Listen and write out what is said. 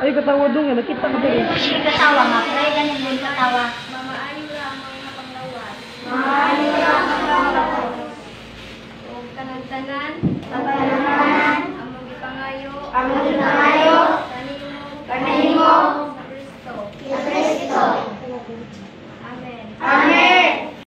Ay, katawa dong yan. Nakita ko dali. Hindi katawa, makilay ganyan din katawa. Mamaayo lang mga panglawat. Maayo lang ang panglawas. Huwag ka ng tanan. Pagkananan, Among ipangayo. ang mga Kanimo. kanimo,